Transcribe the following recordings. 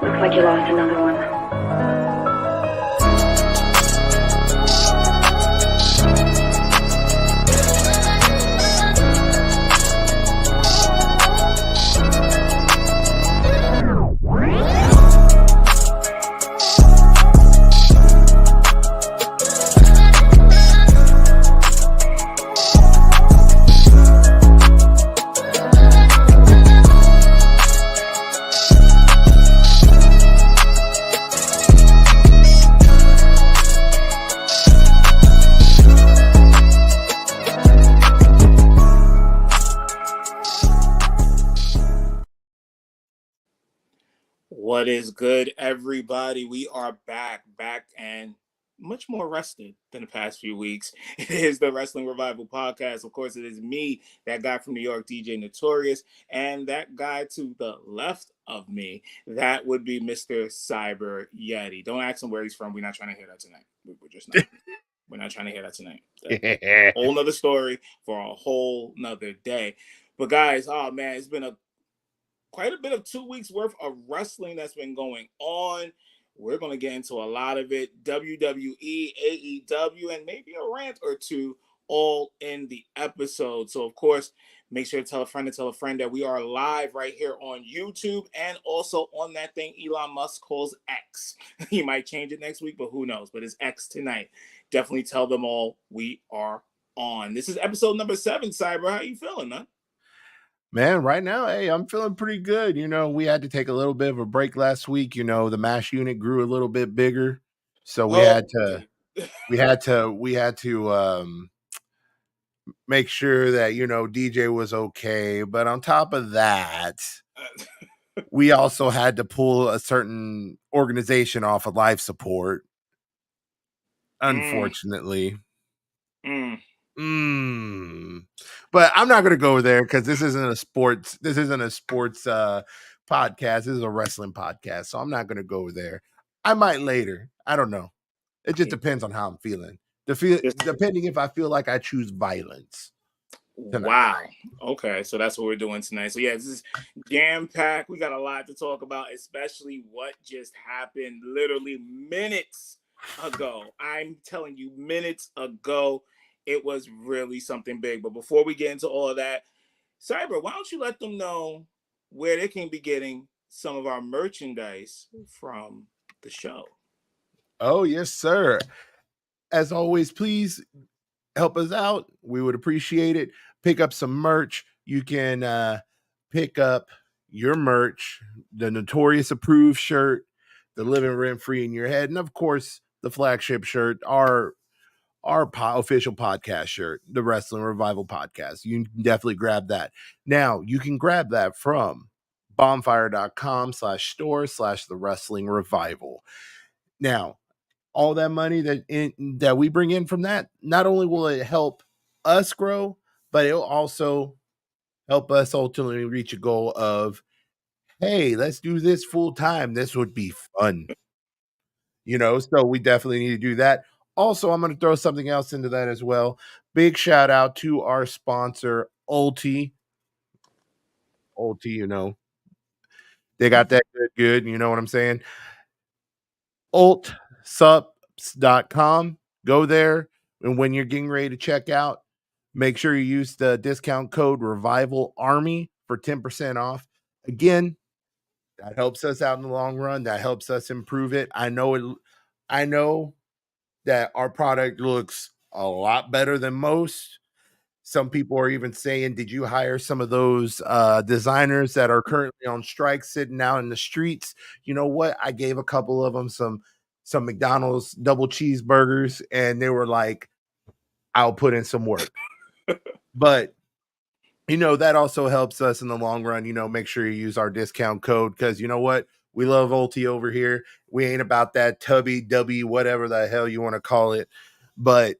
Looks like you lost another one. What is good, everybody? We are back, and much more rested than the past few weeks. It is the Wrestling Revival Podcast. Of course, it is me, that guy from New York, DJ Notorious, and that guy to the left of me, that would be Mr. Cyb3rYeti. Don't ask him where he's from. We're not trying to hear that tonight. We're just not. We're not trying to hear that tonight. That's a whole nother story for a whole nother day. But guys, oh man, it's been quite a bit of 2 weeks worth of wrestling that's been going on. We're going to get into a lot of it. WWE, AEW, and maybe a rant or two all in the episode. So, of course, make sure to tell a friend that we are live right here on YouTube and also on that thing Elon Musk calls X. He might change it next week, but who knows? But it's X tonight. Definitely tell them all we are on. This is episode number 7, Cyber. How you feeling, man? Man, right now, hey, I'm feeling pretty good. You know, we had to take a little bit of a break last week. You know, the MASH unit grew a little bit bigger, so we had to make sure that, you know, DJ was okay. But on top of that, we also had to pull a certain organization off of life support, unfortunately. But I'm not going to go there because this isn't a sports podcast. This is a wrestling podcast. So I'm not going to go there. I might later. I don't know. It just depends on how I'm feeling. Depending if I feel like I choose violence tonight. Wow. Okay, so that's what we're doing tonight. So yeah, this is jam-packed. We got a lot to talk about, especially what just happened literally minutes ago. I'm telling you, minutes ago. It was really something big. But before we get into all of that, Cyber, why don't you let them know where they can be getting some of our merchandise from the show? Oh, yes, sir. As always, please help us out. We would appreciate it. Pick up some merch. You can pick up your merch, the Notorious Approved shirt, the Living Rent Free in Your Head, and of course, the flagship shirt, our official podcast shirt, the Wrestling Revival Podcast. You can definitely grab that. Now, you can grab that from bonfire.com/store/the Wrestling Revival. Now, all that money that we bring in from that, not only will it help us grow, but it'll also help us ultimately reach a goal of, hey, let's do this full time. This would be fun. You know, so we definitely need to do that. Also, I'm going to throw something else into that as well. Big shout out to our sponsor, Ulti. Ulti, you know, they got that good. You know what I'm saying? ultsups.com. Go there. And when you're getting ready to check out, make sure you use the discount code Revival Army for 10% off. Again, that helps us out in the long run. That helps us improve it. I know that our product looks a lot better than most. Some people are even saying, did you hire some of those designers that are currently on strike sitting out in the streets? You know what? I gave a couple of them some McDonald's double cheeseburgers, and they were like, I'll put in some work. But, you know, that also helps us in the long run. You know, make sure you use our discount code because you know what? We love Ulti over here. We ain't about that tubby, dubby, whatever the hell you want to call it. But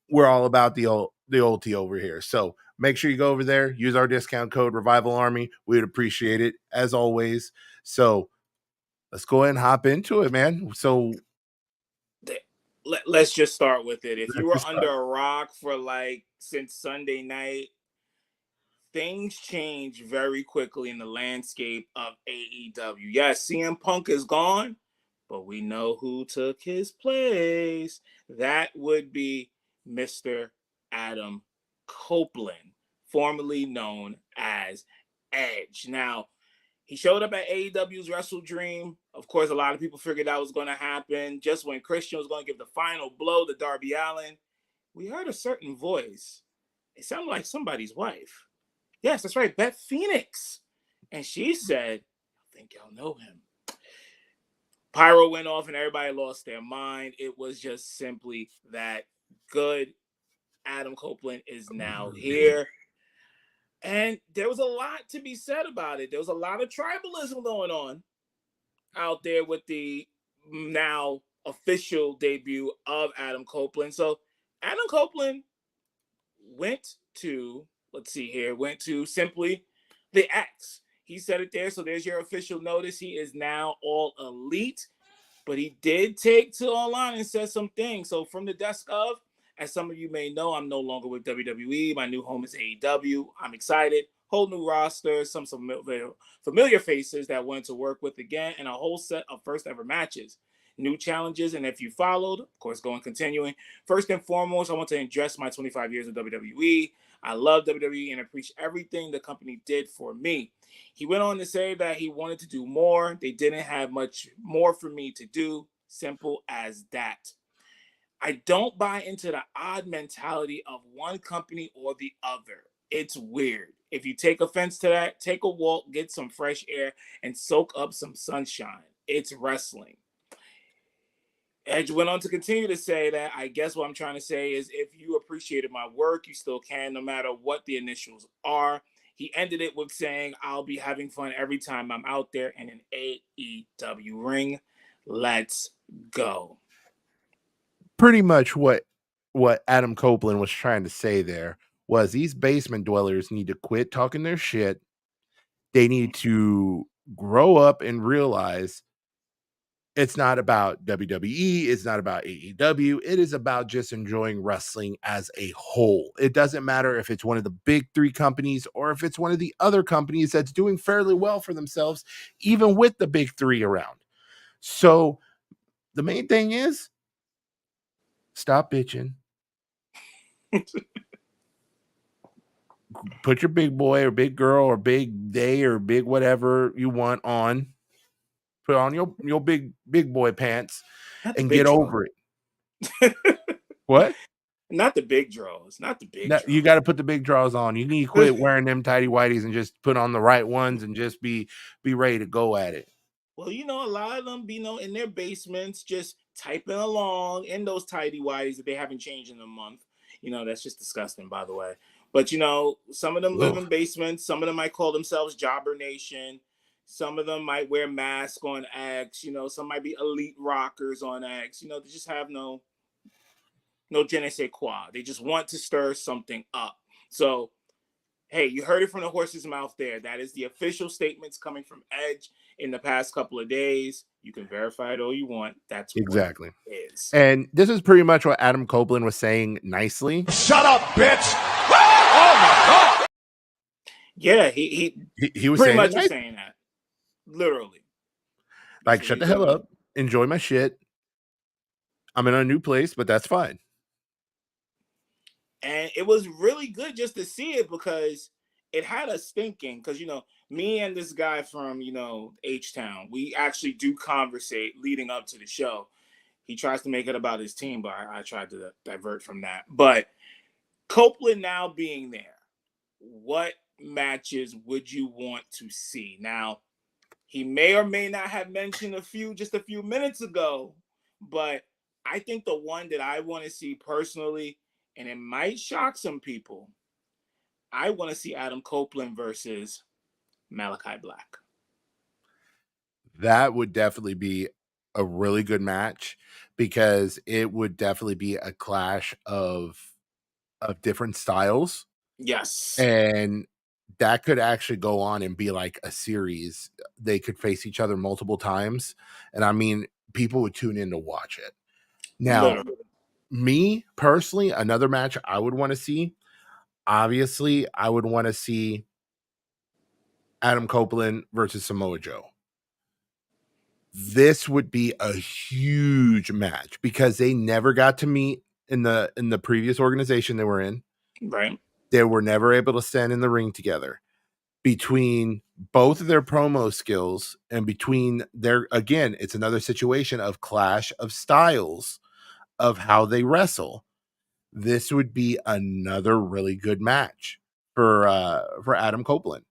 we're all about the Ulti over here. So make sure you go over there, use our discount code Revival Army. We would appreciate it as always. So let's go ahead and hop into it, man. So let's just start with it. If you were under a rock for since Sunday night, things change very quickly in the landscape of AEW. Yes, CM Punk is gone, but we know who took his place. That would be Mr. Adam Copeland, formerly known as Edge. Now, he showed up at AEW's Wrestle Dream. Of course, a lot of people figured that was going to happen. Just when Christian was going to give the final blow to Darby Allin, we heard a certain voice. It sounded like somebody's wife. Yes, that's right, Beth Phoenix. And she said, I think y'all know him. Pyro went off and everybody lost their mind. It was just simply that good. Adam Copeland is now here. And there was a lot to be said about it. There was a lot of tribalism going on out there with the now official debut of Adam Copeland. So Adam Copeland went to, went to simply the X. He said it there. So there's your official notice. He is now All Elite. But he did take to online and said some things. So from the desk of, as some of you may know, I'm no longer with WWE. My new home is AEW. I'm excited. Whole new roster, some familiar faces that I wanted to work with again, and a whole set of first ever matches. New challenges, and if you followed, of course, going continuing. First and foremost, I want to address my 25 years of WWE. I love WWE and appreciate everything the company did for me. He went on to say that he wanted to do more. They didn't have much more for me to do. Simple as that. I don't buy into the odd mentality of one company or the other. It's weird. If you take offense to that, take a walk, get some fresh air, and soak up some sunshine. It's wrestling. Edge went on to continue to say that I guess what I'm trying to say is if you appreciated my work, you still can, no matter what the initials are. He ended it with saying, I'll be having fun every time I'm out there in an AEW ring. Let's go. Pretty much what Adam Copeland was trying to say there was these basement dwellers need to quit talking their shit. They need to grow up and realize it's not about WWE. It's not about AEW. It is about just enjoying wrestling as a whole. It doesn't matter if it's one of the big three companies or if it's one of the other companies that's doing fairly well for themselves, even with the big three around. So the main thing is stop bitching. Put your big boy or big girl or big day or big whatever you want on. Put on your big boy pants and get over it. What? Not the big draws. Not the big draws. You got to put the big draws on. You need to quit wearing them tighty whities and just put on the right ones and just be ready to go at it. Well, a lot of them be in their basements just typing along in those tidy whities that they haven't changed in a month. That's just disgusting, by the way. But some of them live in basements. Some of them might call themselves Jobber Nation. Some of them might wear masks on X. Some might be elite rockers on X. They just have no je ne sais quoi. They just want to stir something up. So, hey, you heard it from the horse's mouth there. That is the official statements coming from Edge in the past couple of days. You can verify it all you want. That's exactly what it is. And this is pretty much what Adam Copeland was saying nicely. Shut up, bitch! Oh my God! Yeah, he was pretty much saying that. Literally. Like, shut the hell up. Enjoy my shit. I'm in a new place, but that's fine. And it was really good just to see it because it had us thinking. Because, me and this guy from, H-Town, we actually do conversate leading up to the show. He tries to make it about his team, but I tried to divert from that. But Copeland now being there, what matches would you want to see? Now, he may or may not have mentioned just a few minutes ago, but I think the one that I want to see personally, and it might shock some people, I want to see Adam Copeland versus Malachi Black. That would definitely be a really good match because it would definitely be a clash of different styles. Yes. And that could actually go on and be like a series. They could face each other multiple times. And I mean, people would tune in to watch it. Now, me personally, another match I would want to see, obviously, I would want to see Adam Copeland versus Samoa Joe. This would be a huge match because they never got to meet in the previous organization they were in. Right. They were never able to stand in the ring together. Between both of their promo skills and between their, again, it's another situation of clash of styles of how they wrestle. This would be another really good match for Adam Copeland.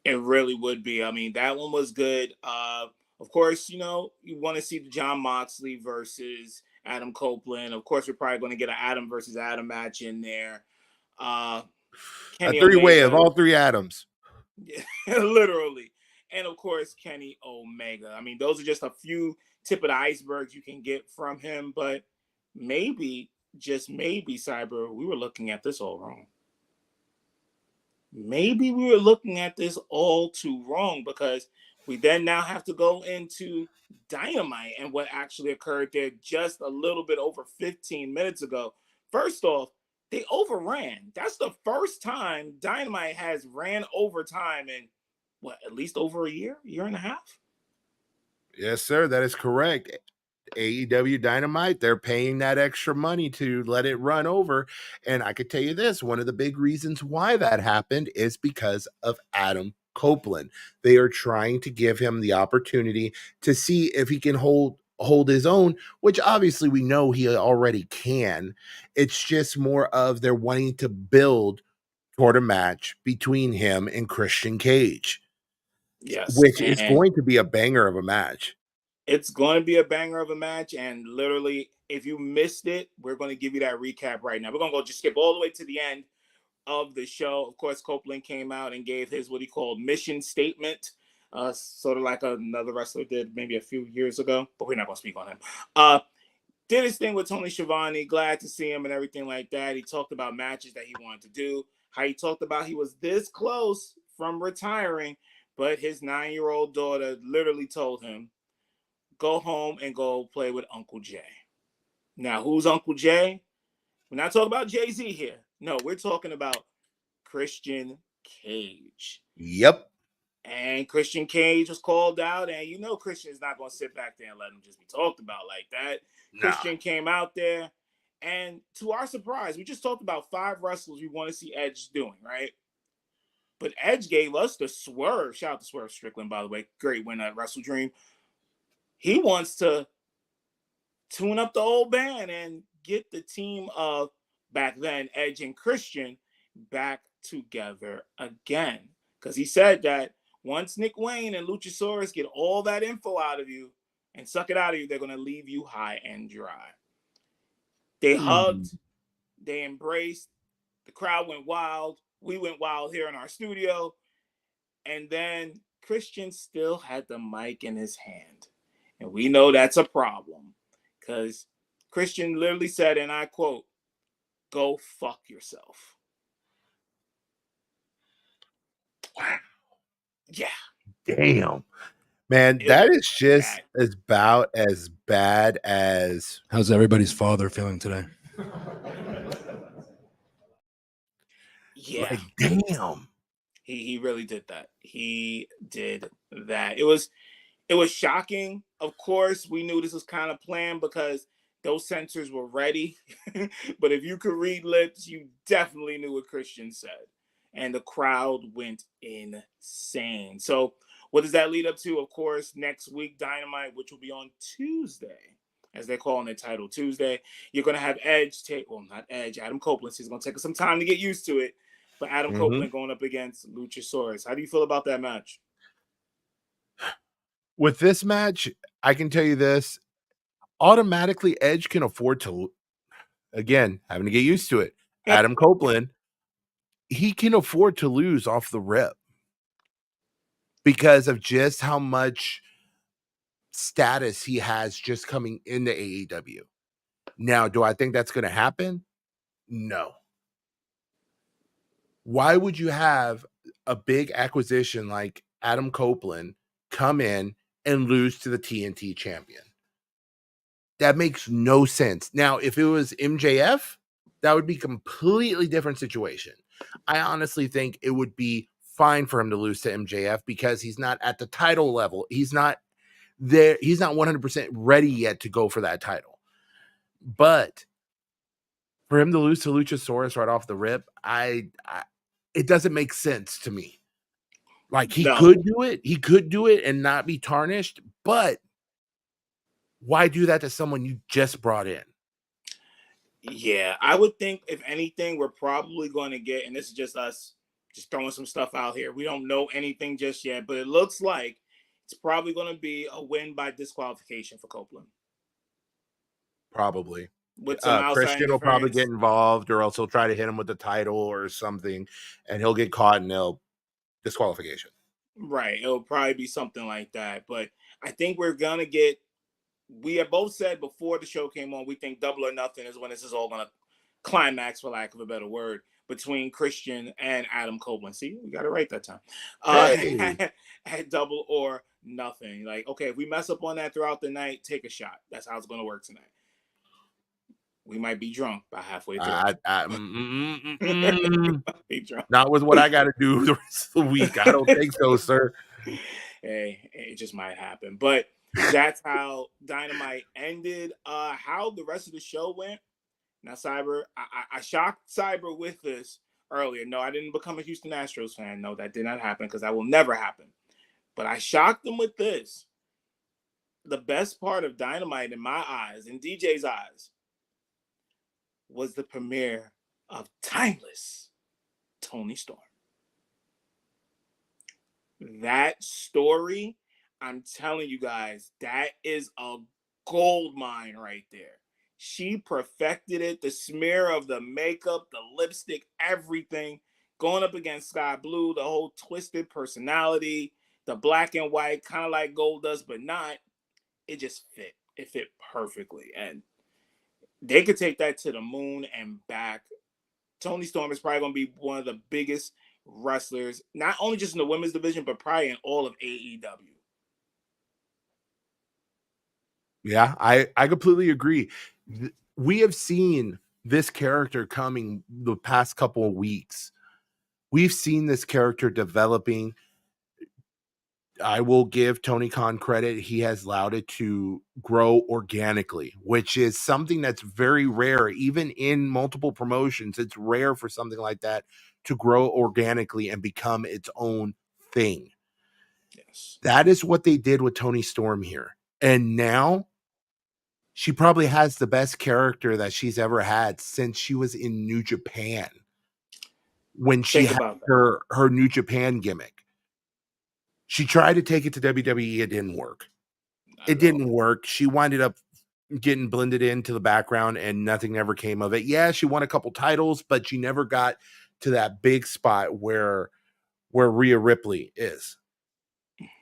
It really would be. I mean, that one was good. Of course, you want to see the John Moxley versus Adam Copeland. Of course, we're probably going to get an Adam versus Adam match in there. A Kenny three-way of Omega, all three Adams. literally. And of course, Kenny Omega. I mean, those are just a few tip of the icebergs you can get from him. But maybe, just maybe, Cyber, we were looking at this all wrong. Maybe we were looking at this all too wrong, because we then now have to go into Dynamite and what actually occurred there just a little bit over 15 minutes ago. First off, they overran. That's the first time Dynamite has ran overtime in what, at least over a year and a half? Yes, sir. That is correct. AEW Dynamite, they're paying that extra money to let it run over. And I could tell you this, one of the big reasons why that happened is because of Adam Copeland. They are trying to give him the opportunity to see if he can hold his own, which obviously we know he already can. It's just more of they're wanting to build toward a match between him and Christian Cage. Yes. Which is going to be a banger of a match. It's going to be a banger of a match. And literally, if you missed it, we're going to give you that recap right now. We're going to go just skip all the way to the end of the show. Of course, Copeland came out and gave his what he called mission statement, sort of like another wrestler did maybe a few years ago, but we're not going to speak on him. Did his thing with Tony Schiavone, glad to see him and everything like that. He talked about matches that he wanted to do, how he talked about he was this close from retiring, but his 9-year-old daughter literally told him, go home and go play with Uncle Jay. Now, who's Uncle Jay? We're not talking about Jay-Z here. No, we're talking about Christian Cage. Yep. And Christian Cage was called out, and Christian's not going to sit back there and let him just be talked about like that. Nah. Christian came out there, and to our surprise, we just talked about 5 wrestlers we want to see Edge doing, right? But Edge gave us the Swerve. Shout out to Swerve Strickland, by the way. Great win at Wrestle Dream. He wants to tune up the old band and get the team of back then Edge and Christian back together again. Because he said that once Nick Wayne and Luchasaurus get all that info out of you and suck it out of you, they're going to leave you high and dry. They hugged. They embraced. The crowd went wild. We went wild here in our studio. And then Christian still had the mic in his hand. And we know that's a problem, because Christian literally said, and I quote, "Go fuck yourself." Wow. Yeah. Damn. Man, that is just about as bad as... How's everybody's father feeling today? Yeah. Like, damn. He really did that. He did that. It was shocking. Of course, we knew this was kind of planned because those censors were ready. But if you could read lips, you definitely knew what Christian said. And the crowd went insane. So what does that lead up to? Of course, next week, Dynamite, which will be on Tuesday, as they're calling it, Title Tuesday. You're going to have Edge not Edge, Adam Copeland. He's going to take us some time to get used to it. But Adam Copeland going up against Luchasaurus. How do you feel about that match? With this match, I can tell you this. Automatically, Edge can afford to, again, having to get used to it. Yep. Adam Copeland, he can afford to lose off the rip because of just how much status he has just coming into AEW. Now, do I think that's going to happen? No. Why would you have a big acquisition like Adam Copeland come in and lose to the TNT champion? That makes no sense. Now, if it was MJF, that would be a completely different situation. I honestly think it would be fine for him to lose to MJF because he's not at the title level. He's not there. He's not 100% ready yet to go for that title. But for him to lose to Luchasaurus right off the rip, it doesn't make sense to me. Like he could do it and not be tarnished, but why do that to someone you just brought in? Yeah, I would think if anything, we're probably going to get, and this is just us just throwing some stuff out here. We don't know anything just yet, but it looks like it's probably going to be a win by disqualification for Copeland. Probably. With some outside Christian will probably get interference. involved, or else he'll try to hit him with the title or something, and he'll get caught and they'll disqualification. Right. It'll probably be something like that. But I think we're going to get, we have both said before the show came on, we think Double or Nothing is when this is all going to climax, for lack of a better word, between Christian and Adam Copeland. See, we got it right that time. Hey. At Double or Nothing. Like, okay, if we mess up on that throughout the night, take a shot. That's how it's going to work tonight. We might be drunk by halfway through. Not with what I got to do the rest of the week. I don't think so, sir. Hey, it just might happen. But that's how Dynamite ended. How the rest of the show went. Now, Cyber, I shocked Cyber with this earlier. No, I didn't become a Houston Astros fan. No, that did not happen because that will never happen. But I shocked them with this. The best part of Dynamite in my eyes, in DJ's eyes, was the premiere of Timeless Toni Storm. That story, I'm telling you guys, that is a gold mine right there. She perfected it. The smear of the makeup, the lipstick, everything. Going up against Sky Blue, the whole twisted personality, the black and white, kind of like Goldust, but not. It just fit. It fit perfectly. And they could take that to the moon and back. Toni Storm is probably going to be one of the biggest wrestlers, not only just in the women's division, but probably in all of AEW. Yeah, I completely agree. We have seen this character coming the past couple of weeks. We've seen this character developing. I will give Tony Khan credit. He has allowed it to grow organically, which is something that's very rare. Even in multiple promotions, it's rare for something like that to grow organically and become its own thing. Yes. That is what they did with Toni Storm here. And now she probably has the best character that she's ever had since she was in New Japan. When she had her New Japan gimmick. She tried to take it to WWE. It didn't work. It didn't work. She winded up getting blended into the background and nothing ever came of it. Yeah, she won a couple titles, but she never got to that big spot where Rhea Ripley is.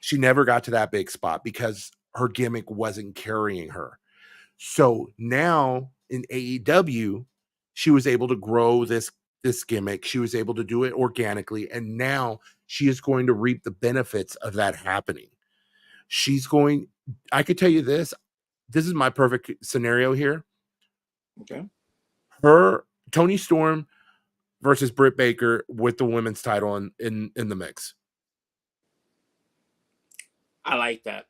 She never got to that big spot because her gimmick wasn't carrying her. So now in AEW, she was able to grow this gimmick. She was able to do it organically. And now she is going to reap the benefits of that happening. I could tell you this is my perfect scenario here. Okay. Toni Storm versus Britt Baker with the women's title in the mix. I like that.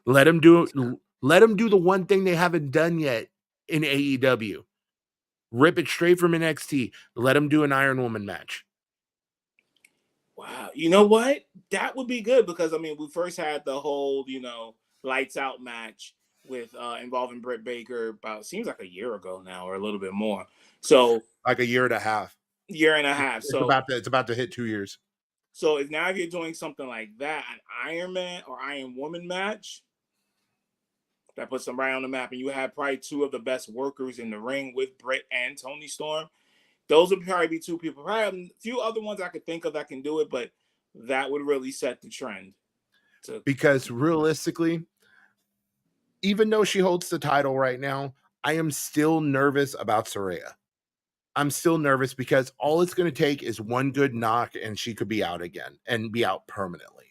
Let them do the one thing they haven't done yet in AEW. Rip it straight from NXT. Let them do an Iron Woman match. Wow. You know what? That would be good because, I mean, we first had the whole, lights out match with involving Britt Baker about, seems like a year ago now or a little bit more. So like a year and a half. It's about to hit 2 years. So if now you're doing something like that, an Iron Man or Iron Woman match, that puts them right on the map, and you have probably two of the best workers in the ring with Britt and Toni Storm. Those would probably be two people. Probably a few other ones I could think of that can do it, but that would really set the trend. Because realistically, even though she holds the title right now, I am still nervous about Saraya. I'm still nervous because all it's going to take is one good knock and she could be out again and be out permanently.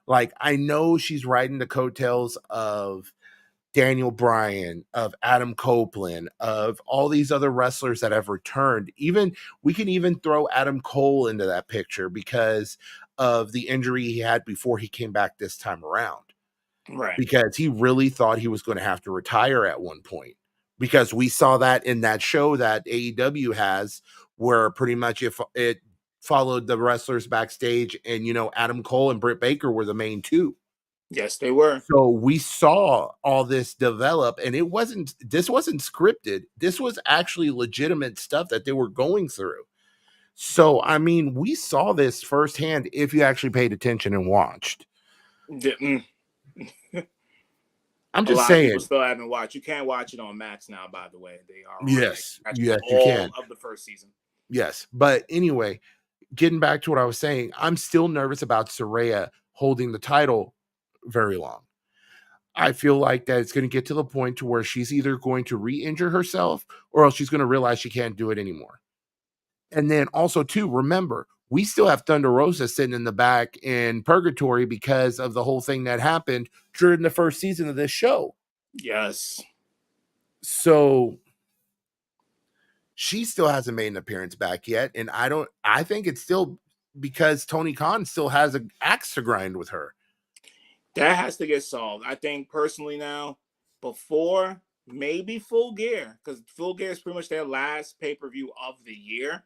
Like, I know she's riding the coattails of Daniel Bryan, of Adam Copeland, of all these other wrestlers that have returned. Even we can even throw Adam Cole into that picture because of the injury he had before he came back this time around. Right. Because he really thought he was going to have to retire at one point. Because we saw that in that show that AEW has, where pretty much it followed the wrestlers backstage, and Adam Cole and Britt Baker were the main two. Yes, they were. So we saw all this develop, and this wasn't scripted. This was actually legitimate stuff that they were going through. So, I mean, we saw this firsthand if you actually paid attention and watched. I'm just a lot saying. of people still haven't watched. You can't watch it on Max now, by the way. They are yes, you all can. of the first season. Yes, but anyway, getting back to what I was saying, I'm still nervous about Saraya holding the title very long. I feel like that it's going to get to the point to where she's either going to re-injure herself or else she's going to realize she can't do it anymore. And then also, too, remember, we still have Thunder Rosa sitting in the back in purgatory because of the whole thing that happened during the first season of this show. Yes. So she still hasn't made an appearance back yet. And I think it's still because Tony Khan still has an axe to grind with her. That has to get solved. I think personally now, before maybe Full Gear, because Full Gear is pretty much their last pay-per-view of the year.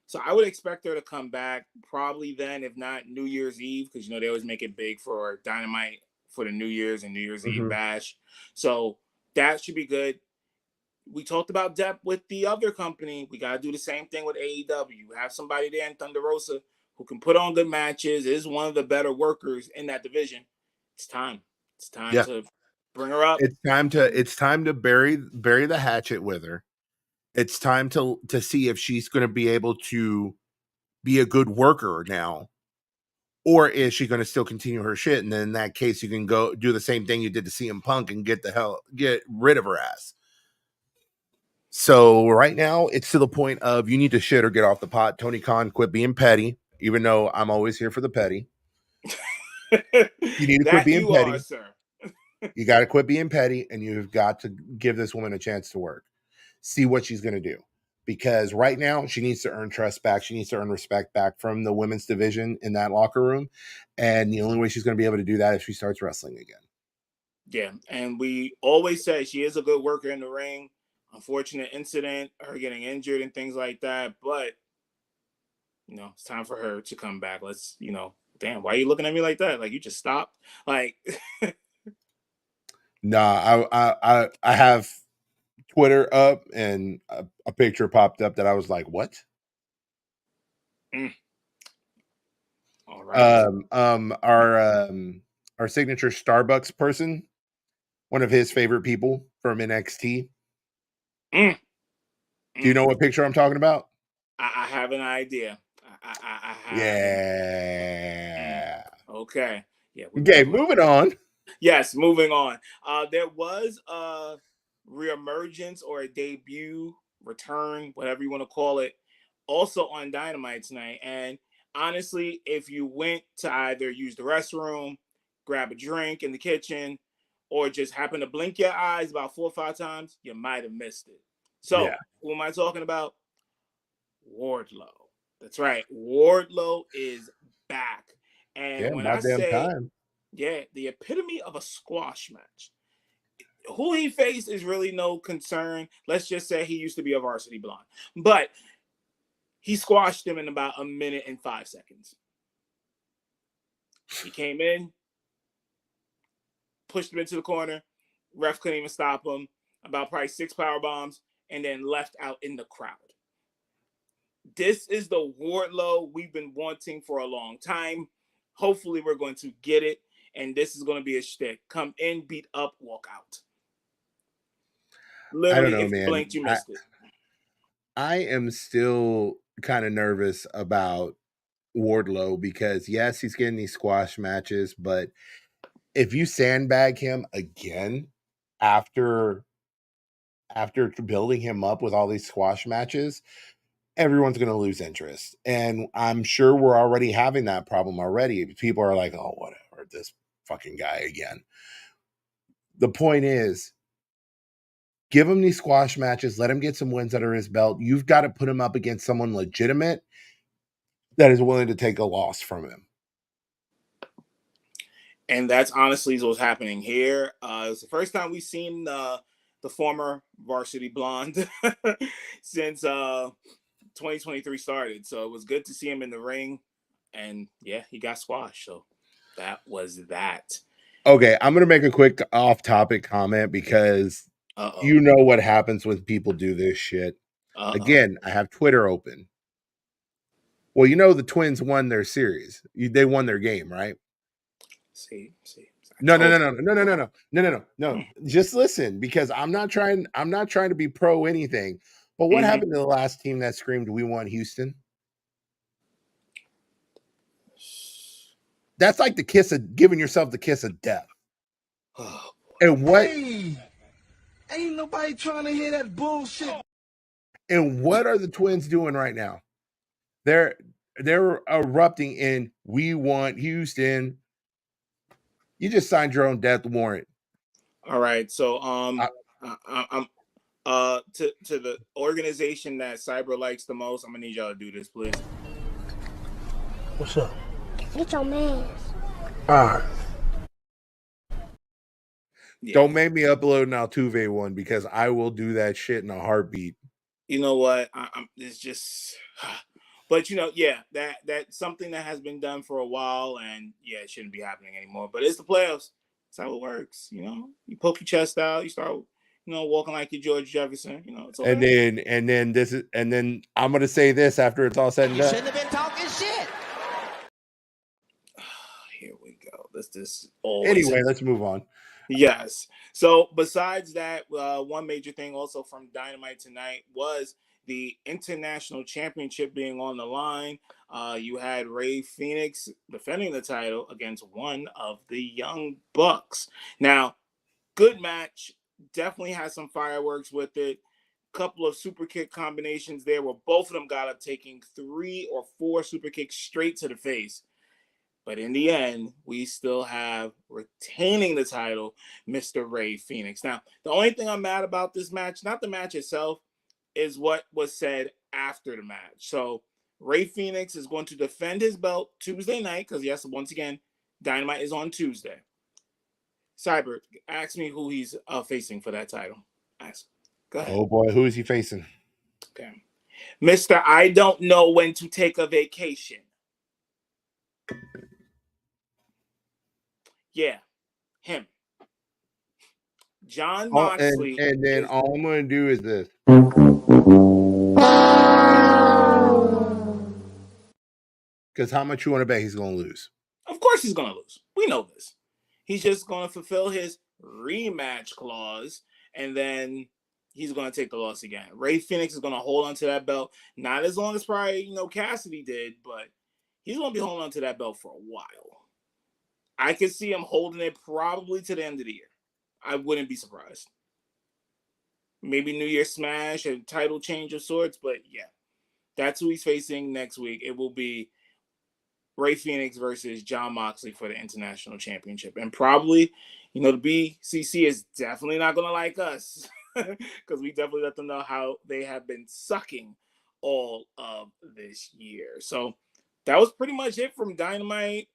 So I would expect her to come back probably then, if not New Year's Eve, because they always make it big for Dynamite for the New Year's and New Year's Eve bash. So that should be good. We talked about depth with the other company. We got to do the same thing with AEW. Have somebody there in Thunder Rosa who can put on good matches, is one of the better workers in that division. It's time. It's time to bring her up. It's time to bury the hatchet with her. It's time to see if she's going to be able to be a good worker now, or is she going to still continue her shit? And then in that case, you can go do the same thing you did to CM Punk and get rid of her ass. So right now, it's to the point of you need to shit or get off the pot. Tony Khan, quit being petty, even though I'm always here for the petty. You need to quit being petty. Sir. You got to quit being petty, and you've got to give this woman a chance to work. See what she's going to do. Because right now, she needs to earn trust back. She needs to earn respect back from the women's division in that locker room. And the only way she's going to be able to do that is if she starts wrestling again. Yeah, and we always say she is a good worker in the ring. Unfortunate incident, her getting injured and things like that. But, it's time for her to come back. Let's, damn, why are you looking at me like that? Like, you just stopped? Like... Nah, I have Twitter up, and a picture popped up that I was like, what? All right. Our signature Starbucks person, one of his favorite people from NXT. Do you know what picture I'm talking about? I have an idea. I have. Yeah. Okay. Yeah. Okay, moving on. Yes, moving on. There was a reemergence or a debut, return, whatever you want to call it, also on Dynamite tonight. And honestly, if you went to either use the restroom, grab a drink in the kitchen, or just happen to blink your eyes about 4 or 5 times, you might have missed it. So, Who am I talking about? Wardlow. That's right. Wardlow is back. And when I say time. Yeah, the epitome of a squash match. Who he faced is really no concern. Let's just say he used to be a varsity blonde. But he squashed him in about 1 minute and 5 seconds. He came in, pushed him into the corner. Ref couldn't even stop him. About probably 6 power bombs, and then left out in the crowd. This is the Wardlow we've been wanting for a long time. Hopefully, we're going to get it. And this is going to be a shtick. Come in, beat up, walk out. Literally, if you blinked, you missed it. I am still kind of nervous about Wardlow because, yes, he's getting these squash matches, but if you sandbag him again after building him up with all these squash matches, everyone's going to lose interest. And I'm sure we're already having that problem already. People are like, oh, whatever, this fucking guy again. The point is, give him these squash matches. Let him get some wins under his belt. You've got to put him up against someone legitimate that is willing to take a loss from him. And that's honestly what's happening here. It's the first time we've seen the former Varsity Blonde since 2023 started. So it was good to see him in the ring. And yeah, he got squashed. So that was that. Okay, I'm going to make a quick off-topic comment because you know what happens when people do this shit. Again, I have Twitter open. Well, you know the Twins won their series. They won their game, right? See. No. Just listen, because I'm not trying to be pro anything. But what happened to the last team that screamed, "We want Houston"? That's like giving yourself the kiss of death. And what? Hey, ain't nobody trying to hear that bullshit. And what are the Twins doing right now? They're erupting in "We want Houston." You just signed your own death warrant. All right. So I'm to the organization that Cyber likes the most, I'm gonna need y'all to do this, please. What's up? Get your man. All right. Yeah. Don't make me upload an Altuve one because I will do that shit in a heartbeat. You know what? It's just, but that's something that has been done for a while, and yeah, it shouldn't be happening anymore. But it's the playoffs. That's how it works. You poke your chest out, you start, walking like you're George Jefferson. It's all and then I'm gonna say this after it's all said and done. You shouldn't have been talking shit. Here we go. Anyway, let's move on. Yes. So besides that, one major thing also from Dynamite tonight was the International Championship being on the line. You had Rey Fénix defending the title against one of the Young Bucks. Now, good match. Definitely had some fireworks with it. Couple of super kick combinations there where both of them got up taking 3 or 4 super kicks straight to the face. But in the end, we still have retaining the title, Mr. Rey Fénix. Now, the only thing I'm mad about this match, not the match itself, is what was said after the match. So Rey Fénix is going to defend his belt Tuesday night because, yes, once again, Dynamite is on Tuesday. Cyber, ask me who he's facing for that title. Ask. Go ahead. Oh, boy. Who is he facing? Okay. Mr. I don't know when to take a vacation. Yeah, him. John Moxley. And then all I'm going to do is this. Because how much you want to bet he's going to lose? Of course he's going to lose. We know this. He's just going to fulfill his rematch clause, and then he's going to take the loss again. Rey Fénix is going to hold on to that belt. Not as long as probably, Cassidy did, but he's going to be holding on to that belt for a while. I could see him holding it probably to the end of the year. I wouldn't be surprised. Maybe New Year's Smash and title change of sorts, but yeah, that's who he's facing next week. It will be Rey Fénix versus John Moxley for the International Championship. And probably, the BCC is definitely not going to like us because we definitely let them know how they have been sucking all of this year. So that was pretty much it from Dynamite.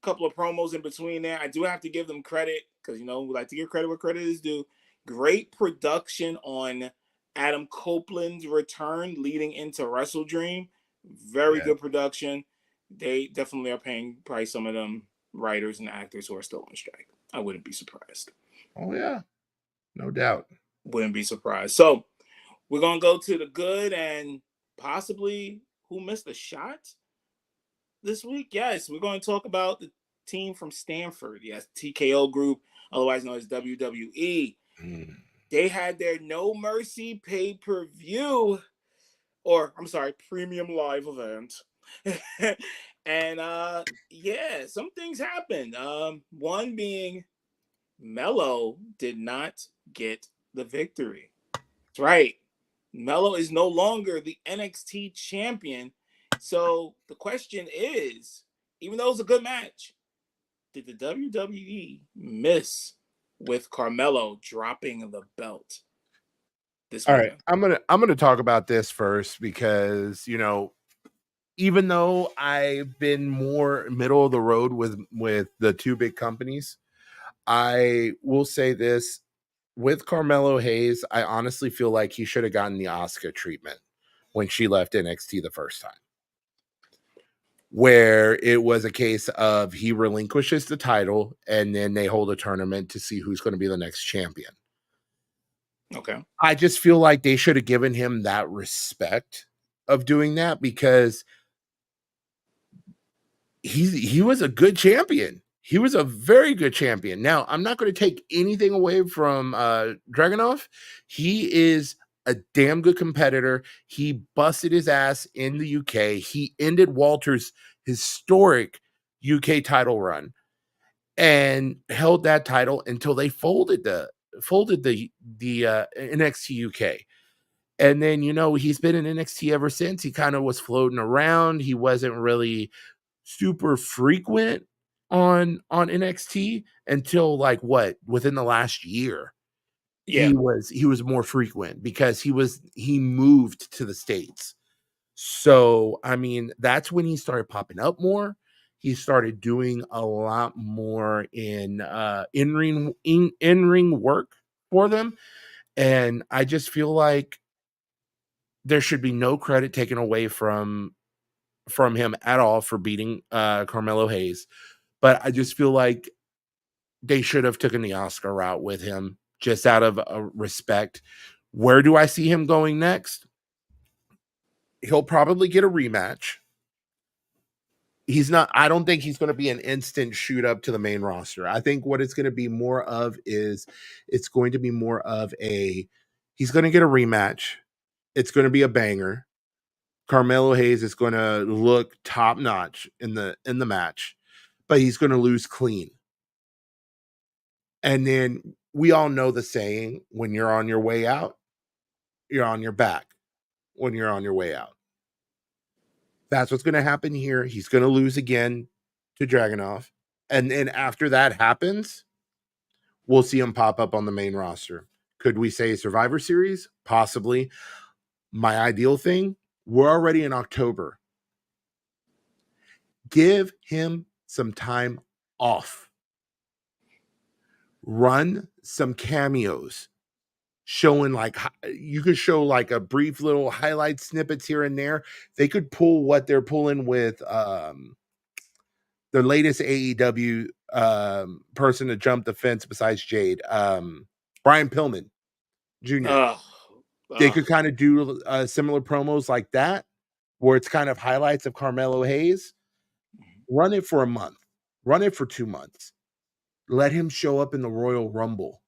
Couple of promos in between there. I do have to give them credit because, we like to give credit where credit is due. Great production on Adam Copeland's return leading into Wrestle Dream. Very good production. They definitely are paying probably some of them writers and actors who are still on strike. I wouldn't be surprised. Oh, yeah. No doubt. Wouldn't be surprised. So we're going to go to the good and possibly who missed a shot this week. Yes, we're going to talk about the team from Stanford. Yes, TKO Group, otherwise known as WWE. They had their No Mercy pay-per-view, or I'm sorry, premium live event. And some things happened. One being Melo did not get the victory. That's right. Melo is no longer the NXT champion. So the question is, even though it was a good match, did the WWE miss with Carmelo dropping the belt this All right, weekend. I'm gonna talk about this first because even though I've been more middle of the road with the two big companies, I will say this with Carmelo Hayes, I honestly feel like he should have gotten the Asuka treatment when she left NXT the first time, where it was a case of he relinquishes the title and then they hold a tournament to see who's going to be the next champion. Okay. I just feel like they should have given him that respect of doing that because he was a good champion. He was a very good champion. Now, I'm not going to take anything away from Dragunov. He is a damn good competitor. He busted his ass in the UK. He ended Walter's historic UK title run and held that title until they folded the NXT UK. And then he's been in NXT ever since. He kind of was floating around. He wasn't really super frequent on NXT until within the last year. Yeah. He was more frequent because he moved to the States. So, I mean, that's when he started popping up more. He started doing a lot more in in-ring work for them. And I just feel like there should be no credit taken away from him at all for beating Carmelo Hayes. But I just feel like they should have taken the Oscar route with him just out of respect. Where do I see him going next? He'll probably get a rematch. I don't think he's going to be an instant shoot up to the main roster. I think what it's going to be more of is he's going to get a rematch. It's going to be a banger. Carmelo Hayes is going to look top notch in the match, but he's going to lose clean. And then we all know the saying, when you're on your way out, you're on your back when you're on your way out. That's what's going to happen here. He's going to lose again to Dragunov. And then after that happens, we'll see him pop up on the main roster. Could we say Survivor Series? Possibly. My ideal thing, we're already in October. Give him some time off. Run some cameos showing you could show a brief little highlight snippets here and there. They could pull what they're pulling with their latest AEW person to jump the fence besides Jade, Brian Pillman Jr. They could kind of do similar promos like that, where it's kind of highlights of Carmelo Hayes. Run it for a month. Run it for 2 months. Let him show up in the Royal Rumble.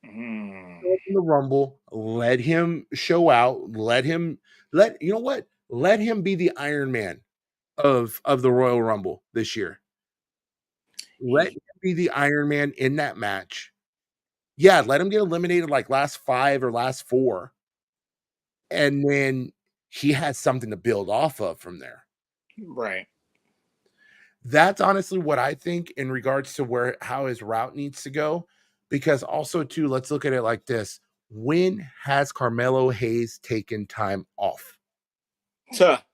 In the Rumble, let him show out. Let him be the Iron Man of the Royal Rumble this year. Let him be the Iron Man in that match. Yeah, let him get eliminated last 5 or last 4. And then he has something to build off of from there. Right. That's honestly what I think in regards to how his route needs to go. Because also, too, let's look at it like this. When has Carmelo Hayes taken time off?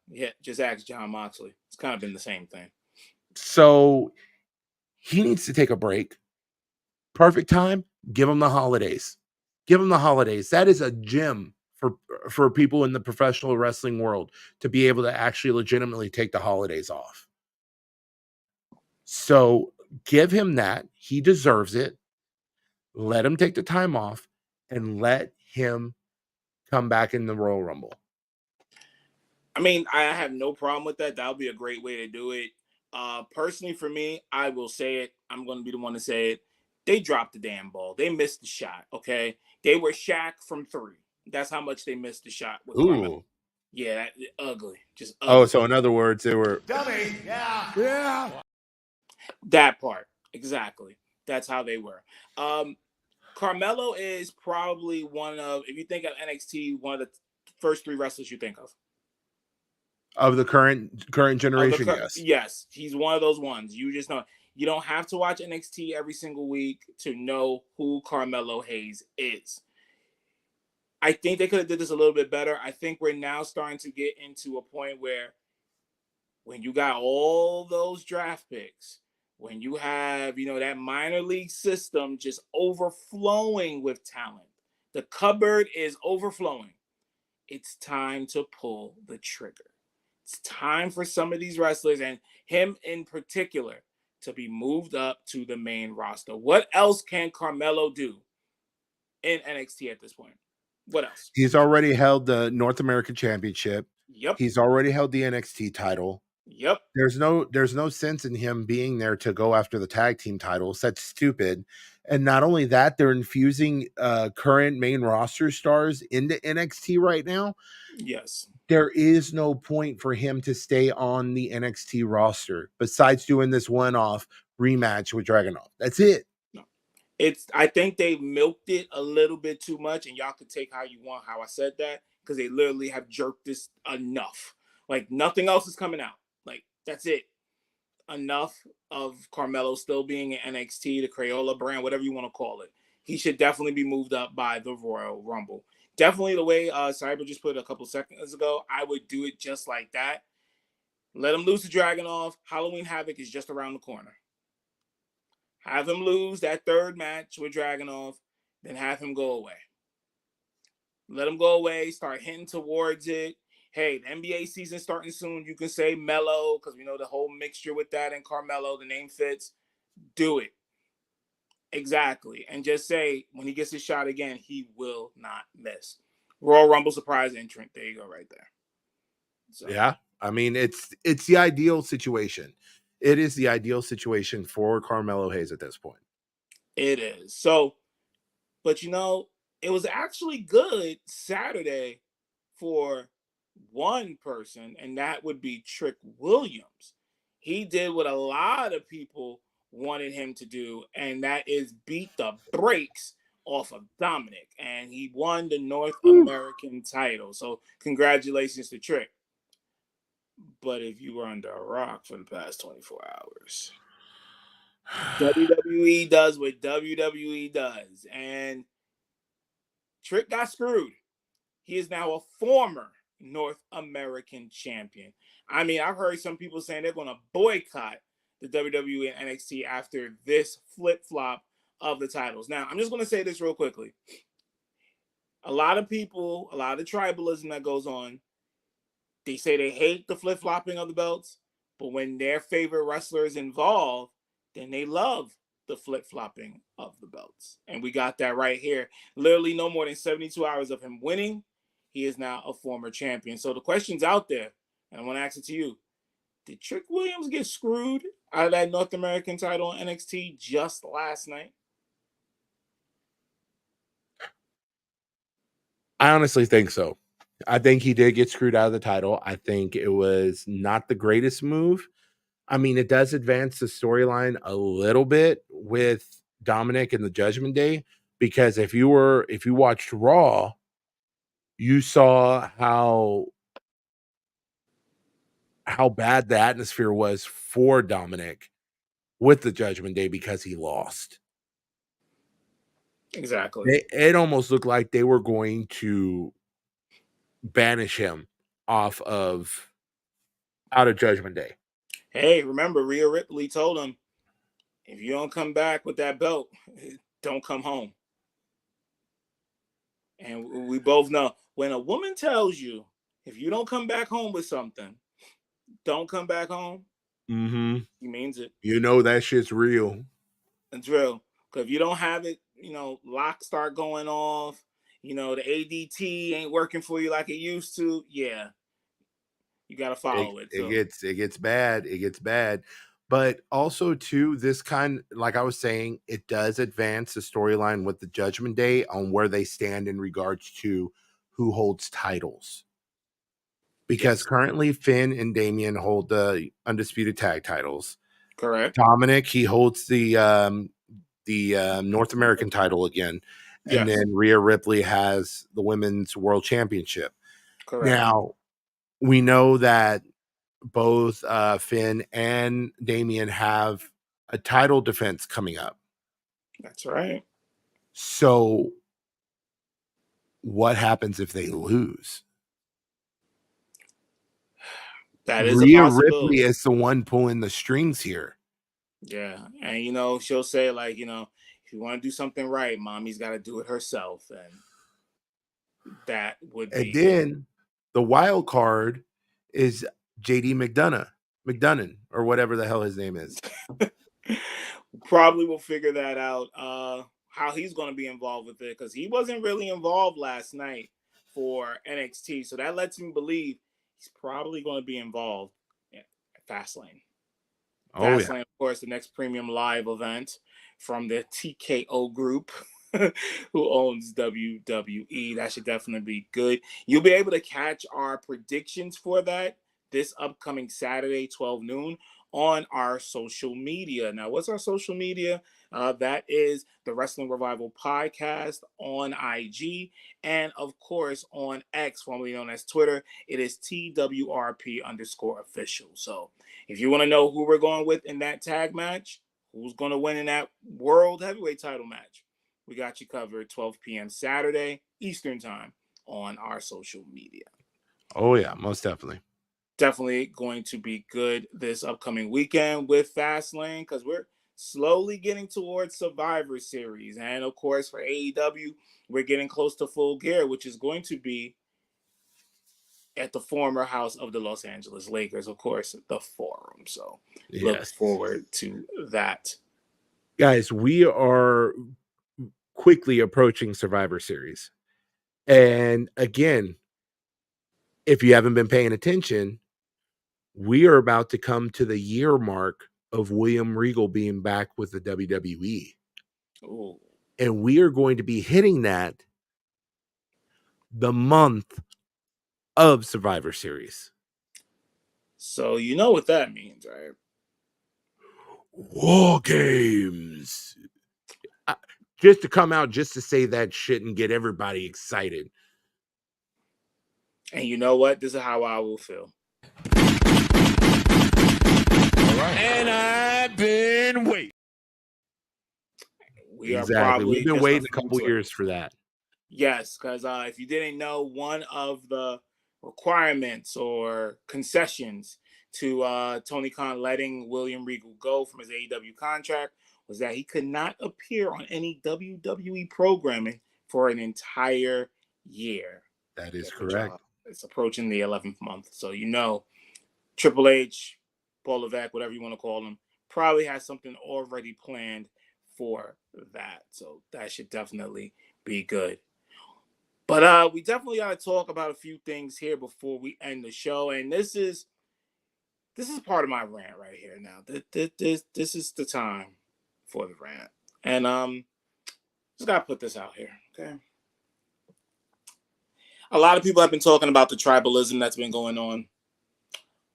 Yeah, just ask John Moxley. It's kind of been the same thing. So he needs to take a break. Perfect time, give him the holidays. Give him the holidays. That is a gem for people in the professional wrestling world to be able to actually legitimately take the holidays off. So give him that. He deserves it. Let him take the time off and let him come back in the Royal Rumble. I mean, I have no problem with that. That would be a great way to do it. Personally, for me, I will say it. I'm going to be the one to say it. They dropped the damn ball. They missed the shot, okay? They were Shaq from 3. That's how much they missed the shot with Carmelo. Yeah, ugly. Just ugly. Oh, so in other words, they were... Dummy. Yeah. That part. Exactly. That's how they were. Carmelo is probably one of, if you think of NXT, one of the first 3 wrestlers you think of. Of the current generation, yes. Yes, he's one of those ones. You just know You don't have to watch NXT every single week to know who Carmelo Hayes is. I think they could have did this a little bit better. I think we're now starting to get into a point where when you got all those draft picks, when you have, that minor league system just overflowing with talent, the cupboard is overflowing. It's time to pull the trigger. It's time for some of these wrestlers, and him in particular, to be moved up to the main roster. What else can Carmelo do in NXT at this point? What else? He's already held the North American Championship. Yep. He's already held the NXT title. Yep. There's no sense in him being there to go after the tag team titles. That's stupid. And not only that, they're infusing current main roster stars into NXT right now. Yes. There is no point for him to stay on the NXT roster besides doing this one-off rematch with Dragunov. That's it. No. I think they milked it a little bit too much, and y'all can take how you want how I said that, because they literally have jerked this enough. Like, nothing else is coming out. Like, that's it. Enough of Carmelo still being in NXT, the Crayola brand, whatever you want to call it. He should definitely be moved up by the Royal Rumble. Definitely the way Cyber just put it a couple seconds ago, I would do it just like that. Let him lose to Dragunov. Halloween Havoc is just around the corner. Have him lose that third match with Dragunov, then have him go away. Let him go away, start hinting towards it. Hey, the NBA season starting soon. You can say Mello, because we know the whole mixture with that and Carmelo, the name fits. Do it. Exactly. And just say, when he gets his shot again, he will not miss. Royal Rumble surprise entrant. There you go, right there. So. Yeah. I mean, it's the ideal situation. It is the ideal situation for Carmelo Hayes at this point. It is. So, but it was actually good Saturday for one person, and that would be Trick Williams. He did what a lot of people wanted him to do, and that is beat the brakes off of Dominic, and he won the North American title. So congratulations to Trick. But if you were under a rock for the past 24 hours, WWE does what WWE does, and Trick got screwed. He is now a former North American champion. I mean, I've heard some people saying they're going to boycott the WWE and NXT after this flip-flop of the titles. Now, I'm just going to say this real quickly. A lot of people, a lot of tribalism that goes on, they say they hate the flip-flopping of the belts, but when their favorite wrestler is involved, then they love the flip-flopping of the belts. And we got that right here. Literally no more than 72 hours of him winning. He is now a former champion. So the question's out there, and I want to ask it to you. Did Trick Williams get screwed out of that North American title in NXT just last night? I honestly think so. I think he did get screwed out of the title. I think it was not the greatest move. I mean, it does advance the storyline a little bit with Dominic and the Judgment Day, because if you watched Raw, you saw how bad the atmosphere was for Dominic with the Judgment Day because he lost. Exactly. It almost looked like they were going to banish him out of Judgment Day. Hey, remember, Rhea Ripley told him, if you don't come back with that belt, don't come home. And we both know, when a woman tells you, if you don't come back home with something, don't come back home, he means it. You know that shit's real. It's real. Because if you don't have it, locks start going off, the ADT ain't working for you like it used to, yeah. You got to follow it. It gets bad. It gets bad. But also, too, this kind, like I was saying, it does advance the storyline with the Judgment Day on where they stand in regards to who holds titles. Because currently Finn and Damian hold the undisputed tag titles. Correct. Dominic, he holds the North American title again. And then Rhea Ripley has the Women's World Championship. Correct. Now, we know that both Finn and Damian have a title defense coming up. That's right. So what happens if they lose? That is a Rhea possibility. Ripley is the one pulling the strings here. Yeah. And, you know, she'll say, like, you know, if you want to do something right, mommy's got to do it herself. And that would And be. then the wild card is JD McDonough, or whatever the hell his name is. Probably will figure that out, how he's going to be involved with it, because he wasn't really involved last night for NXT. So that lets me believe he's probably going to be involved at Fastlane. Oh, yeah. Fastlane, of course, the next premium live event from the TKO group who owns WWE. That should definitely be good. You'll be able to catch our predictions for that this upcoming Saturday, 12 noon, on our social media. Now, what's our social media? That is the Wrestling Revival Podcast on IG, and of course on X, formerly known as Twitter. It is TWRP_official. So if you want to know who we're going with in that tag match, who's going to win in that World Heavyweight title match, we got you covered 12 p.m. Saturday, Eastern Time on our social media. Oh, yeah, most definitely. Definitely going to be good this upcoming weekend with Fastlane, because we're slowly getting towards Survivor Series. And, of course, for AEW, we're getting close to Full Gear, which is going to be at the former house of the Los Angeles Lakers, of course, the Forum. So look forward to that. Guys, we are quickly approaching Survivor Series. And again, if you haven't been paying attention, we are about to come to the year mark of William Regal being back with the WWE. Ooh. And we are going to be hitting that the month of Survivor Series. So you know what that means, right? War Games. Just to come out just to say that shit and get everybody excited. And you know what? This is how I will feel. All right. And I've been waiting. Exactly. We've been waiting a couple years for that. Yes, because if you didn't know, one of the requirements or concessions to Tony Khan letting William Regal go from his AEW contract was that he could not appear on any WWE programming for an entire year. That is correct. It's approaching the 11th month. So, you know, Triple H, Paul Levesque, whatever you want to call him, probably has something already planned for that. So that should definitely be good. But we definitely got to talk about a few things here before we end the show. And this is part of my rant right here now. This is the time for the rant. And just got to put this out here, okay? A lot of people have been talking about the tribalism that's been going on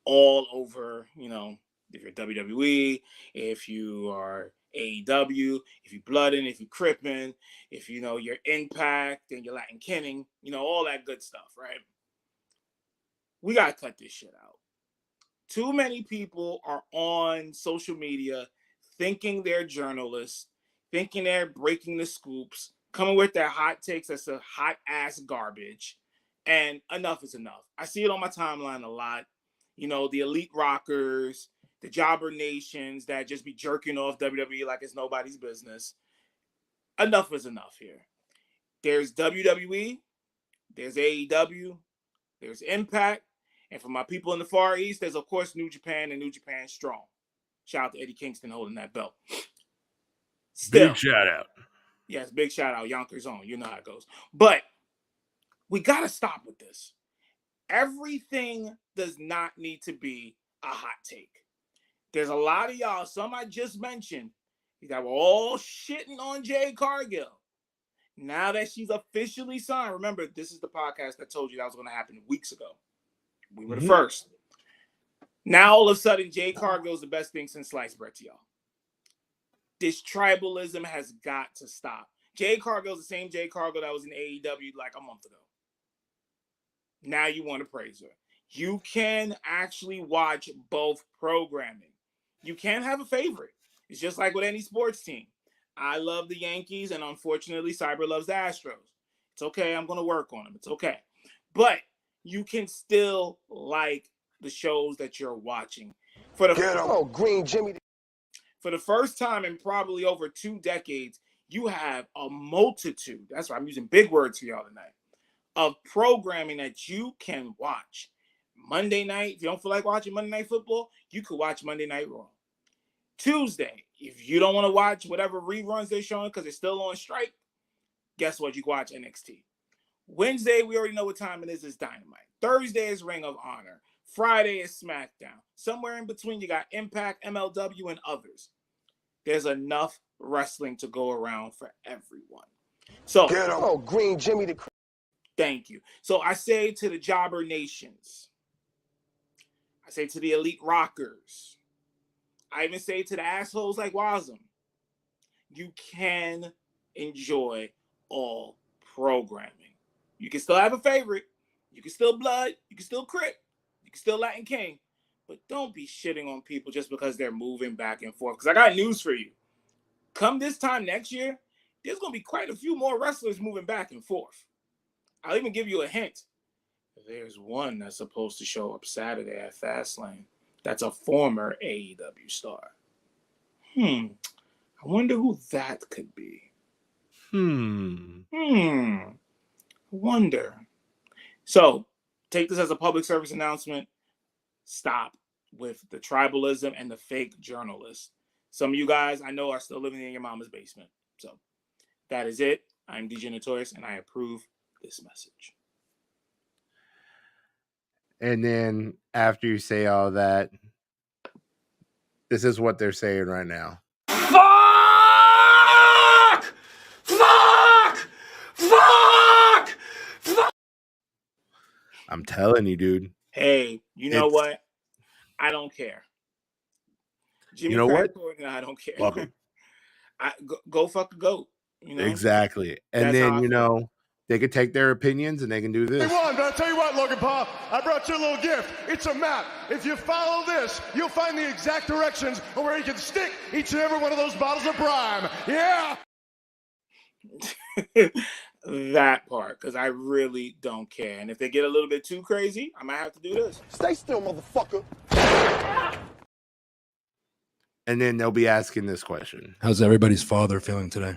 all over, you know, if you're WWE, if you are AEW, if you're Bloodin', if you're Crippin', if you know you're Impact and you're Latin Kenning, you know, all that good stuff, right? We got to cut this shit out. Too many people are on social media thinking they're journalists, thinking they're breaking the scoops, coming with their hot takes that's a hot ass garbage. And enough is enough. I see it on my timeline a lot. You know, the elite rockers, the jobber nations that just be jerking off WWE like it's nobody's business. Enough is enough here. There's WWE, there's AEW, there's Impact, and for my people in the Far East, there's, of course, New Japan and New Japan Strong. Shout out to Eddie Kingston holding that belt. Still. Big shout out. Yes, big shout out. Yonkers on. You know how it goes. But we got to stop with this. Everything does not need to be a hot take. There's a lot of y'all, some I just mentioned, that were all shitting on Jade Cargill. Now that she's officially signed, remember, this is the podcast that told you that was going to happen weeks ago. We were the first. Now, all of a sudden, Jade Cargill is the best thing since sliced bread to y'all. This tribalism has got to stop. Jade Cargill is the same Jade Cargill that was in AEW like a month ago. Now you want to praise her. You can actually watch both programming. You can have a favorite. It's just like with any sports team. I love the Yankees, and unfortunately, Cyber loves the Astros. It's okay. I'm going to work on them. It's okay. But you can still like the shows that you're watching. For the first time in probably over 2 decades, you have a multitude, that's why I'm using big words for y'all tonight, of programming that you can watch. Monday night, if you don't feel like watching Monday Night Football, you could watch Monday Night Raw. Tuesday, if you don't want to watch whatever reruns they're showing because they're still on strike, guess what? You can watch NXT. Wednesday, we already know what time it is. It's Dynamite. Thursday is Ring of Honor. Friday is SmackDown. Somewhere in between, you got Impact, MLW, and others. There's enough wrestling to go around for everyone. So, Green Jimmy the. Thank you. So I say to the jobber nations, I say to the elite rockers, I even say to the assholes like Wazam, you can enjoy all programming. You can still have a favorite. You can still Blood. You can still Crip. You can still Latin King. But don't be shitting on people just because they're moving back and forth. Because I got news for you. Come this time next year, there's going to be quite a few more wrestlers moving back and forth. I'll even give you a hint. There's one that's supposed to show up Saturday at Fastlane. That's a former AEW star. I wonder who that could be. Wonder. So, take this as a public service announcement. Stop with the tribalism and the fake journalists. Some of you guys I know are still living in your mama's basement. So, that is it. I'm DJ Notorious, and I approve this message. And then after you say all that, this is what they're saying right now. Fuck! Fuck! Fuck! Fuck! I'm telling you, dude. Hey, you know what? I don't care. Jimmy, you know what? I don't care. Fuck 'em. Go fuck a goat. You know? Exactly. And That's then, they could take their opinions and they can do this. But I'll tell you what, Logan Paul, I brought you a little gift. It's a map. If you follow this, you'll find the exact directions of where you can stick each and every one of those bottles of Prime. Yeah! That part, because I really don't care. And if they get a little bit too crazy, I might have to do this. Stay still, motherfucker. And then they'll be asking this question. How's everybody's father feeling today?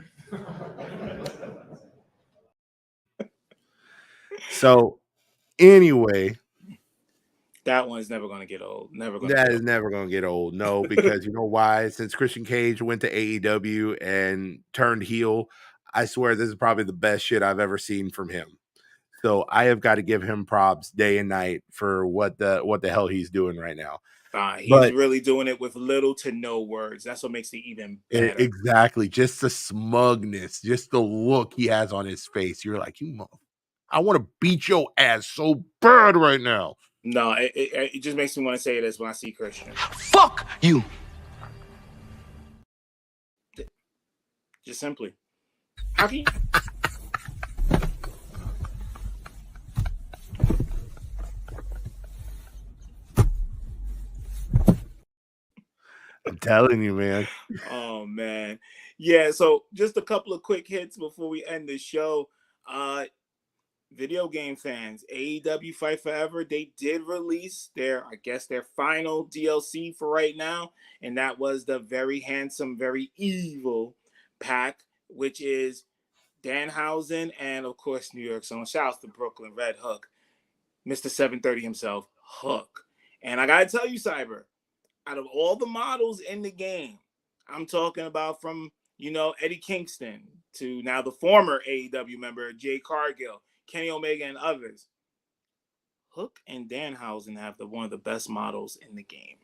So, anyway, that one's never going to get old. Never going. That is never going to get old. No, because you know why? Since Christian Cage went to AEW and turned heel, I swear this is probably the best shit I've ever seen from him. So I have got to give him props day and night for what the hell he's doing right now. He's really doing it with little to no words. That's what makes it even better. Exactly. Just the smugness, just the look he has on his face. You're like, I want to beat your ass so bad right now. No, it just makes me want to say this when I see Christian. Fuck you. Just simply. How can you? I'm telling you, man. Oh, man. Yeah, so just a couple of quick hits before we end the show. Video game fans, AEW Fight Forever, they did release their final DLC for right now, and that was the very handsome, very evil pack, which is Danhausen and, of course, New York's own. Shouts to Brooklyn Red Hook, Mr. 730 himself, Hook. And I got to tell you, Cyber, out of all the models in the game, I'm talking about from, Eddie Kingston to now the former AEW member, Jay Cargill, Kenny Omega, and others, Hook and Danhausen have one of the best models in the game.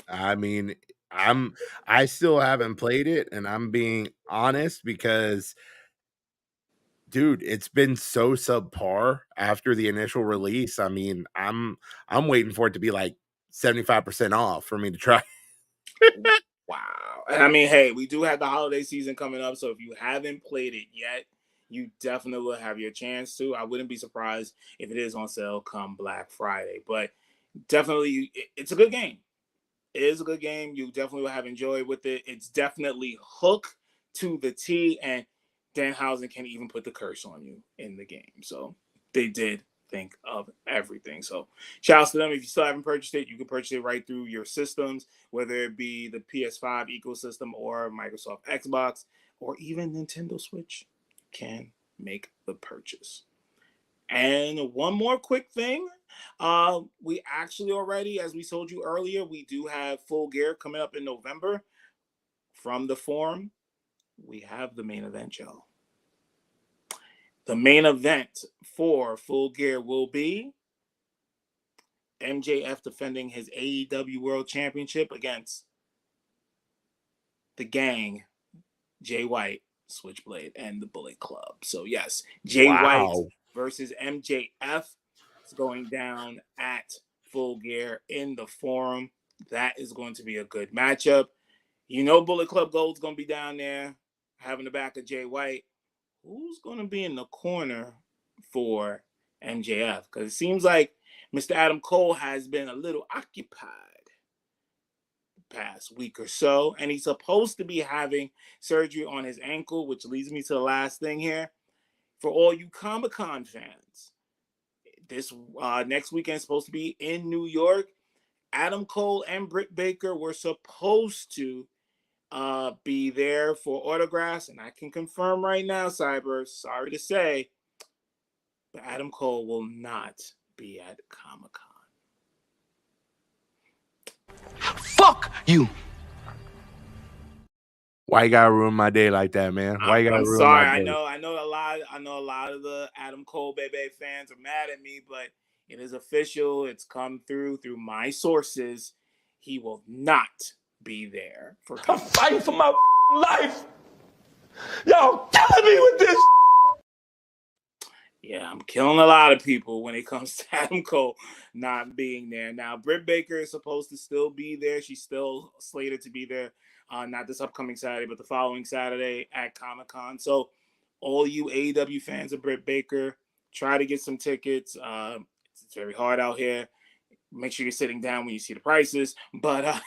I mean, I still haven't played it, and I'm being honest because, dude, it's been so subpar after the initial release. I mean, I'm waiting for it to be like 75% off for me to try. Wow. I mean, hey, we do have the holiday season coming up, so if you haven't played it yet, you definitely will have your chance to. I wouldn't be surprised if it is on sale come Black Friday, but definitely it's a good game. It is a good game. You definitely will have enjoyed with it. It's definitely hook to the T, and Danhausen can even put the curse on you in the game. So they did think of everything. So shout out to them. If you still haven't purchased it, you can purchase it right through your systems, whether it be the PS5 ecosystem or Microsoft Xbox or even Nintendo Switch. You can make the purchase. And one more quick thing. We actually already, as we told you earlier, we do have Full Gear coming up in November. From the forum, we have the main event, y'all. The main event for Full Gear will be MJF defending his AEW World Championship against the gang, Jay White, Switchblade, and the Bullet Club. So yes, Jay White versus MJF is going down at Full Gear in the forum. That is going to be a good matchup. You know Bullet Club Gold's going to be down there having the back of Jay White. Who's going to be in the corner for MJF? Because it seems like Mr. Adam Cole has been a little occupied the past week or so, and he's supposed to be having surgery on his ankle, which leads me to the last thing here. For all you Comic-Con fans, this next weekend is supposed to be in New York. Adam Cole and Britt Baker were supposed to be there for autographs, and I can confirm right now, Cyber, sorry to say, but Adam Cole will not be at Comic-Con. Fuck you. Why you gotta ruin my day like that, man? Why you gotta I'm ruin sorry. my day? I know a lot of the Adam Cole Bebe fans are mad at me, but it is official. It's come through my sources. He will not be there for I'm Comic-Con. fighting for my life. Y'all killing me with this. Yeah, I'm killing a lot of people when it comes to Adam Cole not being there. Now, Britt Baker is supposed to still be there. She's still slated to be there, not this upcoming Saturday, but the following Saturday at Comic-Con. So all you AEW fans of Britt Baker, try to get some tickets. It's very hard out here. Make sure you're sitting down when you see the prices. But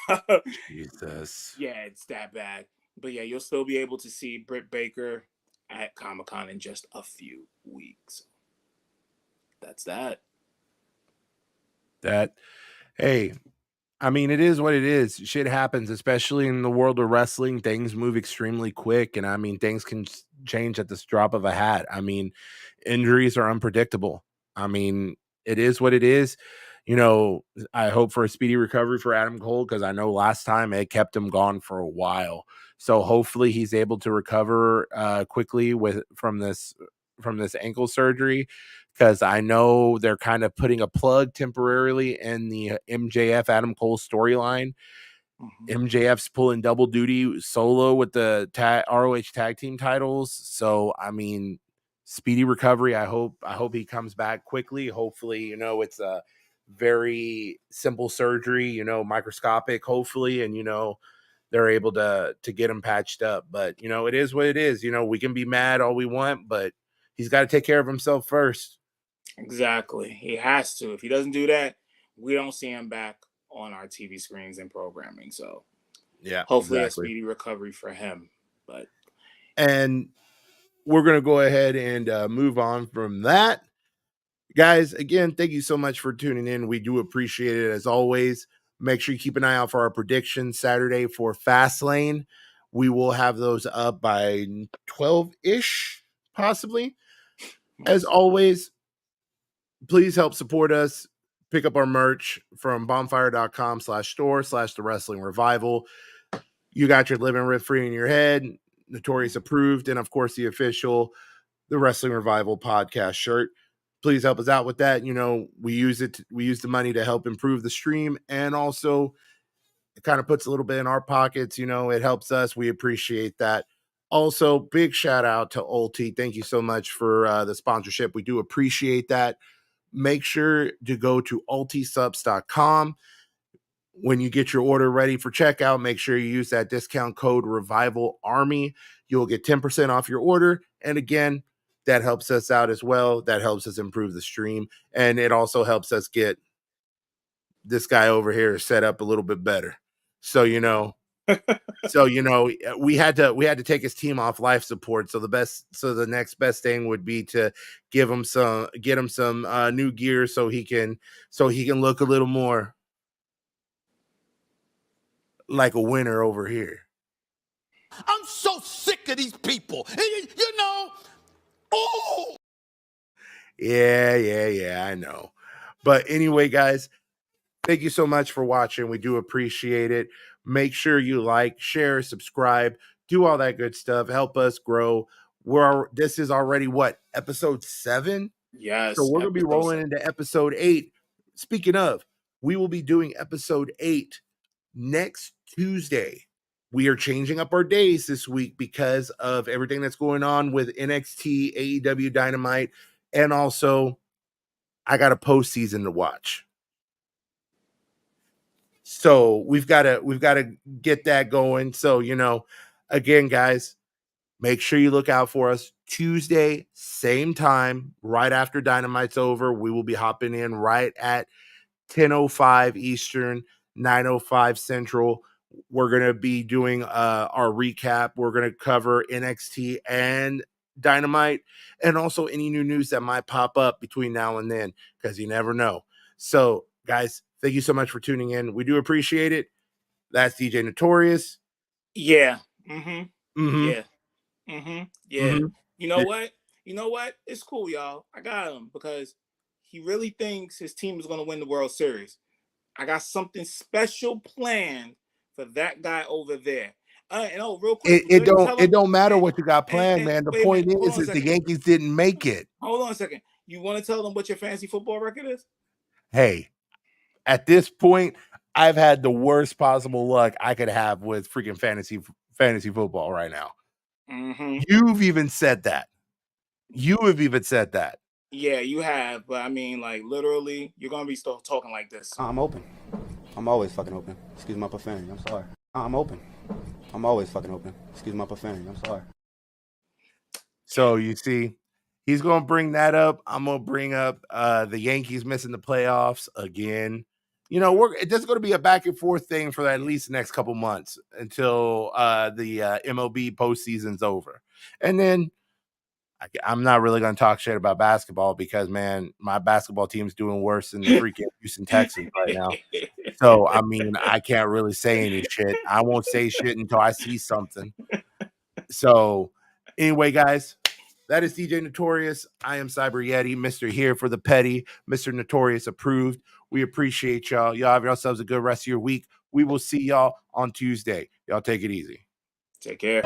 Jesus. yeah, it's that bad. But yeah, you'll still be able to see Britt Baker at Comic-Con in just a few weeks. That's that. Hey, I mean, it is what it is. Shit happens, especially in the world of wrestling. Things move extremely quick, and I mean, things can change at the drop of a hat. I mean, injuries are unpredictable. I mean, it is what it is. You know, I hope for a speedy recovery for Adam Cole, because I know last time it kept him gone for a while. So hopefully he's able to recover quickly from this ankle surgery, because I know they're kind of putting a plug temporarily in the MJF Adam Cole storyline. MJF's pulling double duty solo with the ROH tag team titles. So, I mean, speedy recovery. I hope he comes back quickly. Hopefully, you know, it's a very simple surgery, you know, microscopic, hopefully, and, you know, they're able to get him patched up. But, you know, it is what it is. You know, we can be mad all we want, but he's got to take care of himself first. Exactly. He has to. If he doesn't do that, we don't see him back on our TV screens and programming. So yeah, hopefully exactly. a speedy recovery for him. And we're going to go ahead and move on from that. Guys, again, thank you so much for tuning in. We do appreciate it as always. Make sure you keep an eye out for our predictions Saturday for Fastlane. We will have those up by 12-ish, possibly. As always, please help support us. Pick up our merch from bonfire.com/store/the wrestling revival. You got your living rent free in your head, Notorious approved, and of course the official The Wrestling Revival podcast shirt. Please help us out with that. You know, we use the money to help improve the stream, and also it kind of puts a little bit in our pockets. You know, it helps us. We appreciate that. Also, big shout out to Ulti. Thank you so much for the sponsorship. We do appreciate that. Make sure to go to ultisubs.com. When you get your order ready for checkout, make sure you use that discount code Revival Army. You'll get 10% off your order. And again, that helps us out as well. That helps us improve the stream. And it also helps us get this guy over here set up a little bit better. So we had to take his team off life support. So the next best thing would be to get him some new gear so he can look a little more like a winner over here. I'm so sick of these people. Oh. Yeah, I know. But anyway, guys, thank you so much for watching. We do appreciate it. Make sure you like, share, subscribe, do all that good stuff. Help us grow. This is already episode 7? Yes. So we're going to be rolling into episode 8. Speaking of, we will be doing episode 8 next Tuesday. We are changing up our days this week because of everything that's going on with NXT, AEW Dynamite, and also I got a postseason to watch. So we've got to get that going. So, again, guys, make sure you look out for us Tuesday, same time, right after Dynamite's over. We will be hopping in right at 10:05 Eastern, 9:05 Central. We're going to be doing our recap. We're going to cover NXT and Dynamite and also any new news that might pop up between now and then, because you never know. So, guys, thank you so much for tuning in. We do appreciate it. That's DJ Notorious. Yeah. Yeah. You know what? It's cool, y'all. I got him because he really thinks his team is going to win the World Series. I got something special planned for that guy over there. Real quick. It don't matter what you got planned, man. The point is the Yankees didn't make it. Hold on a second. You want to tell them what your fantasy football record is? Hey, at this point, I've had the worst possible luck I could have with freaking fantasy football right now. Mm-hmm. You've even said that. Yeah, you have. But I mean, like, literally, you're going to be still talking like this. I'm open. I'm always fucking open. Excuse my profanity. I'm sorry. I'm open. I'm always fucking open. Excuse my profanity. I'm sorry. So you see, he's going to bring that up. I'm going to bring up the Yankees missing the playoffs again. It's just going to be a back and forth thing for at least the next couple months until the MLB postseason's over. And then I'm not really going to talk shit about basketball because, man, my basketball team's doing worse than the freaking Houston Texans right now. So, I mean, I can't really say any shit. I won't say shit until I see something. So, anyway, guys, that is DJ Notorious. I am Cyb3rYeti, Mr. Here for the Petty, Mr. Notorious approved. We appreciate y'all. Y'all have yourselves a good rest of your week. We will see y'all on Tuesday. Y'all take it easy. Take care.